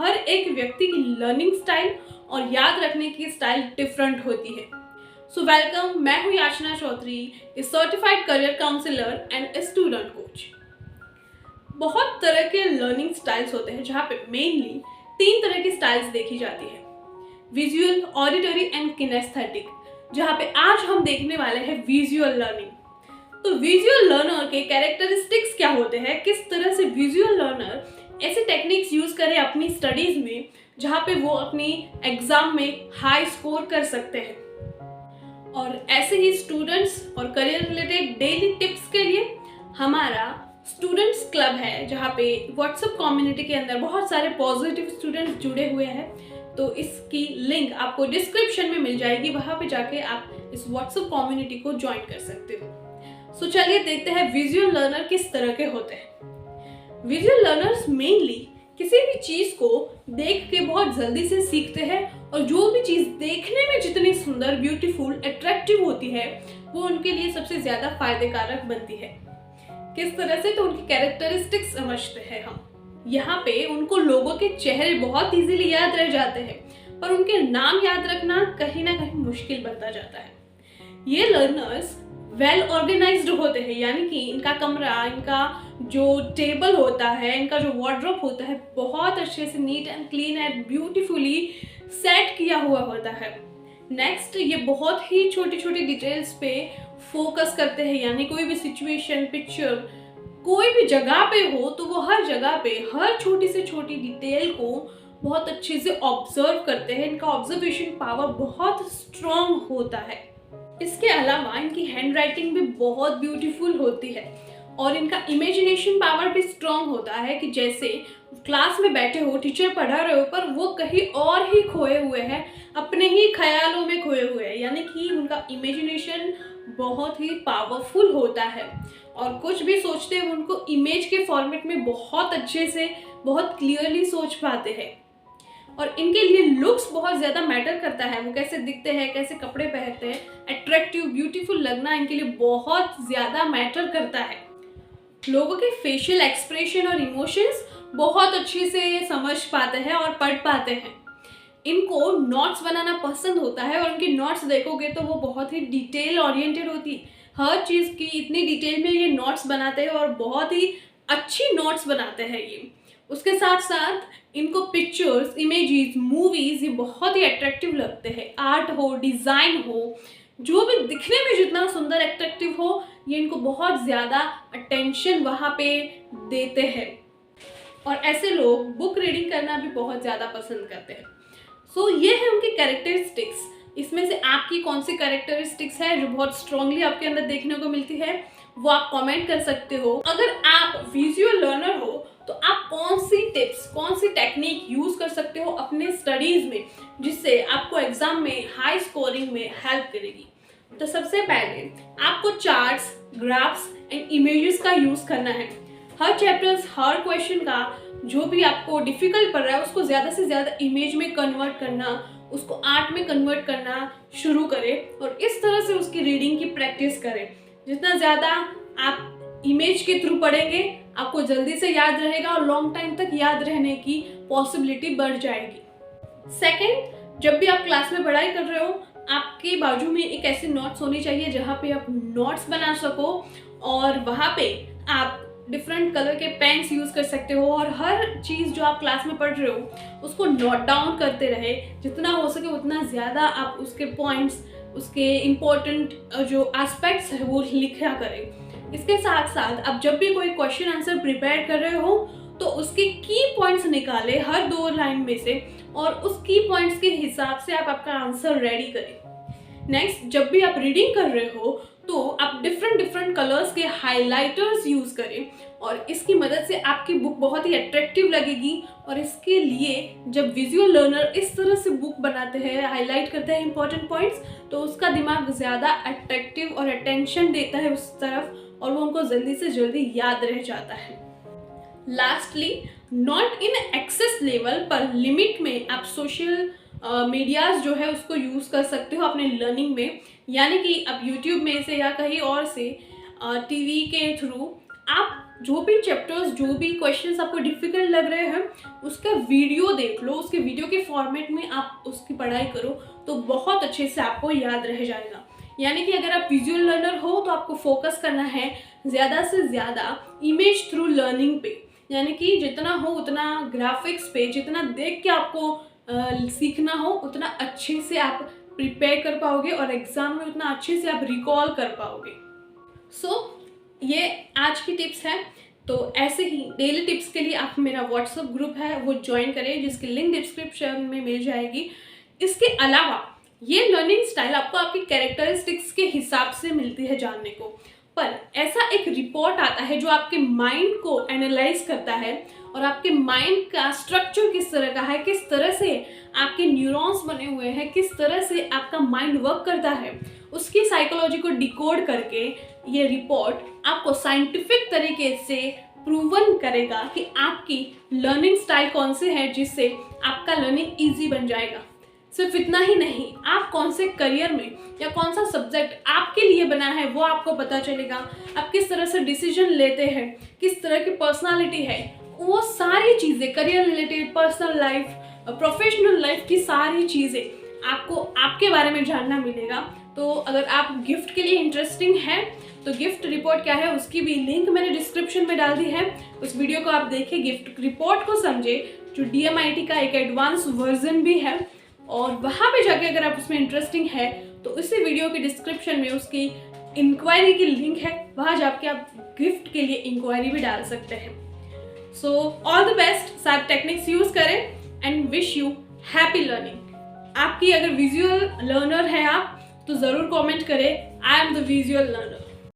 हर एक व्यक्ति की लर्निंग स्टाइल और याद रखने की स्टाइल डिफरेंट होती है। सो वेलकम, मैं हूँ Yachna Chaudhary, a certified career counsellor and a student coach. बहुत तरह के लर्निंग स्टाइल्स होते हैं जहाँ पे मेनली 3 तरह की स्टाइल्स देखी जाती है, विजुअल, ऑडिटरी एंड किनेस्थेटिक, जहाँ पे आज हम देखने वाले हैं विजुअल लर्निंग। तो विजुअल लर्नर के कैरेक्टरिस्टिक्स क्या होते हैं, किस तरह से विजुअल लर्नर ऐसे टेक्निक्स यूज करें अपनी स्टडीज में जहाँ पे वो अपनी एग्जाम में हाई स्कोर कर सकते हैं। और ऐसे ही स्टूडेंट्स और करियर रिलेटेड डेली टिप्स के लिए हमारा स्टूडेंट्स क्लब है, जहाँ पे व्हाट्सएप कम्युनिटी के अंदर बहुत सारे पॉजिटिव स्टूडेंट्स जुड़े हुए हैं। तो इसकी लिंक आपको डिस्क्रिप्शन में मिल जाएगी, वहाँ पे जाके आप इस व्हाट्सएप कम्युनिटी को ज्वाइन कर सकते हो। सो चलिए देखते हैं विजुअल लर्नर किस तरह के होते हैं। विजुअल लर्नर्स मेनली किसी भी चीज को देख के बहुत जल्दी से सीखते हैं और जो भी चीज देखने में जितनी सुंदर, ब्यूटीफुल, अट्रैक्टिव होती है वो उनके लिए सबसे ज्यादा फायदेकारक बनती है। किस तरह से, तो उनकी कैरेक्टरिस्टिक्स समझते हैं हम। यहाँ पे उनको लोगों के चेहरे बहुत इजीली याद रह जाते हैं, पर उनके नाम याद रखना कहीं ना कहीं मुश्किल बनता जाता है। ये लर्नर्स वेल ऑर्गेनाइज्ड होते हैं, यानी कि इनका कमरा, इनका जो टेबल होता है, इनका जो वार्डरोब होता है, बहुत अच्छे से neat and clean and beautifully set किया हुआ होता है। नेक्स्ट, ये बहुत ही छोटी छोटी डिटेल्स पे फोकस करते हैं, यानी कोई भी सिचुएशन, पिक्चर, कोई भी जगह पे हो तो वो हर जगह पे हर छोटी से छोटी डिटेल को बहुत अच्छे से ऑब्जर्व करते हैं। इनका ऑब्जर्वेशन पावर बहुत स्ट्रॉन्ग होता है। इसके अलावा इनकी हैंड राइटिंग भी बहुत ब्यूटीफुल होती है और इनका इमेजिनेशन पावर भी स्ट्रॉन्ग होता है कि जैसे क्लास में बैठे हो, टीचर पढ़ा रहे हो, पर वो कहीं और ही खोए हुए हैं, अपने ही ख्यालों में खोए हुए हैं, यानी कि उनका इमेजिनेशन बहुत ही पावरफुल होता है और कुछ भी सोचते हैं उनको इमेज के फॉर्मेट में बहुत अच्छे से, बहुत क्लियरली सोच पाते हैं। और इनके लिए लुक्स बहुत ज़्यादा मैटर करता है, वो कैसे दिखते हैं, कैसे कपड़े पहनते हैं, अट्रैक्टिव, ब्यूटीफुल लगना इनके लिए बहुत ज़्यादा मैटर करता है। लोगों के फेशियल एक्सप्रेशन और इमोशंस बहुत अच्छे से समझ पाते हैं और पढ़ पाते हैं। इनको नोट्स बनाना पसंद होता है और उनकी नोट्स देखोगे तो वो बहुत ही डिटेल ओरिएंटेड होती, हर चीज़ की इतनी डिटेल में ये नोट्स बनाते हैं और बहुत ही अच्छी नोट्स बनाते हैं ये। उसके साथ साथ इनको पिक्चर्स, इमेजेस, मूवीज ये बहुत ही अट्रैक्टिव लगते हैं। आर्ट हो, डिज़ाइन हो, जो भी दिखने में जितना सुंदर, अट्रैक्टिव हो, ये इनको बहुत ज़्यादा अटेंशन वहाँ पे देते हैं। और ऐसे लोग बुक रीडिंग करना भी बहुत ज़्यादा पसंद करते हैं। सो ये है उनकी कैरेक्टरिस्टिक्स। इसमें से आपकी कौन सी कैरेक्टरिस्टिक्स है जो बहुत स्ट्रांगली आपके अंदर देखने को मिलती है, वो आप कमेंट कर सकते हो। अगर आप विजुअल लर्नर हो तो आप कौन सी टिप्स, कौन सी टेक्निक यूज कर सकते हो अपने स्टडीज में, जिससे आपको एग्जाम में हाई स्कोरिंग में हेल्प करेगी। तो सबसे पहले आपको चार्ट्स, ग्राफ्स एंड इमेजेस का यूज करना है। हर चैप्टर्स, हर क्वेश्चन का जो भी आपको डिफिकल्ट पड़ रहा है उसको ज़्यादा से ज़्यादा इमेज में कन्वर्ट करना, उसको आर्ट में कन्वर्ट करना शुरू करें और इस तरह से उसकी रीडिंग की प्रैक्टिस करें। जितना ज़्यादा आप इमेज के थ्रू पढ़ेंगे आपको जल्दी से याद रहेगा और लॉन्ग टाइम तक याद रहने की पॉसिबिलिटी बढ़ जाएगी। सेकंड, जब भी आप क्लास में पढ़ाई कर रहे हो आपके बाजू में एक ऐसी नोट्स होनी चाहिए जहाँ पे आप नोट्स बना सको और वहाँ पे आप डिफरेंट कलर के पेन्स यूज़ कर सकते हो और हर चीज़ जो आप क्लास में पढ़ रहे हो उसको नोट डाउन करते रहे। जितना हो सके उतना ज़्यादा आप उसके पॉइंट्स, उसके इम्पोर्टेंट जो एस्पेक्ट्स है वो लिखा करें। इसके साथ साथ आप जब भी कोई क्वेश्चन आंसर प्रिपेयर कर रहे हो तो उसके की पॉइंट्स निकालें हर 2 लाइन में से और उस की पॉइंट्स के हिसाब से आप आपका आंसर रेडी करें। नेक्स्ट, जब भी आप रीडिंग कर रहे हो तो आप डिफरेंट कलर्स के हाइलाइटर्स यूज़ करें और इसकी मदद से आपकी बुक बहुत ही अट्रैक्टिव लगेगी। और इसके लिए जब विजुअल लर्नर इस तरह से बुक बनाते हैं, हाईलाइट करते हैं इंपॉर्टेंट पॉइंट्स, तो उसका दिमाग ज़्यादा अट्रैक्टिव और अटेंशन देता है उस तरफ और वो उनको जल्दी से जल्दी याद रह जाता है। Lastly, not in excess level पर लिमिट में आप सोशल मीडियाज जो है उसको यूज़ कर सकते हो अपने लर्निंग में, यानी कि आप यूट्यूब में से या कहीं और से टीवी के थ्रू आप जो भी चैप्टर्स, जो भी क्वेश्चंस आपको डिफिकल्ट लग रहे हैं, उसका वीडियो देख लो, उसके वीडियो के फॉर्मेट में आप उसकी पढ़ाई करो तो बहुत अच्छे से आपको याद रह जाएगा। यानी कि अगर आप विजुअल लर्नर हो तो आपको फोकस करना है ज़्यादा से ज़्यादा इमेज थ्रू लर्निंग पे, यानी कि जितना हो उतना ग्राफिक्स पे, जितना देख के आपको सीखना हो उतना अच्छे से आप प्रिपेयर कर पाओगे और एग्ज़ाम में उतना अच्छे से आप रिकॉल कर पाओगे। ये आज की टिप्स है। तो ऐसे ही डेली टिप्स के लिए आप मेरा व्हाट्सएप ग्रुप है वो ज्वाइन करें, जिसकी लिंक डिस्क्रिप्शन में मिल जाएगी। इसके अलावा ये लर्निंग स्टाइल आपको आपकी कैरेक्टरिस्टिक्स के हिसाब से मिलती है जानने को, पर ऐसा एक रिपोर्ट आता है जो आपके माइंड को एनालाइज करता है और आपके माइंड का स्ट्रक्चर किस तरह का है, किस तरह से आपके न्यूरॉन्स बने हुए हैं, किस तरह से आपका माइंड वर्क करता है, उसकी साइकोलॉजी को डिकोड करके ये रिपोर्ट आपको साइंटिफिक तरीके से प्रूवन करेगा कि आपकी लर्निंग स्टाइल कौन से है जिससे आपका लर्निंग इजी बन जाएगा। सिर्फ इतना ही नहीं, आप कौन से करियर में या कौन सा सब्जेक्ट आपके लिए बना है वो आपको पता चलेगा। आप किस तरह से डिसीजन लेते हैं, किस तरह की पर्सनालिटी है, वो सारी चीज़ें, career related, personal life, professional life की सारी चीज़ें आपको आपके बारे में जानना मिलेगा। तो अगर आप गिफ्ट के लिए इंटरेस्टिंग है तो गिफ्ट रिपोर्ट क्या है उसकी भी लिंक मैंने डिस्क्रिप्शन में डाल दी है। उस वीडियो को आप देखिए, गिफ्ट रिपोर्ट को समझे, जो DMIT का एक एडवांस वर्जन भी है, और वहाँ पे जाके अगर आप उसमें इंटरेस्टिंग है तो इसी वीडियो के डिस्क्रिप्शन में उसकी इंक्वायरी की लिंक है, वहाँ जाके आप गिफ्ट के लिए इंक्वायरी भी डाल सकते हैं। सो ऑल द बेस्ट, सारे टेक्निक्स यूज़ करें and wish you happy learning. आपकी अगर विजुअल लर्नर है आप तो ज़रूर कमेंट करें, I am the visual learner.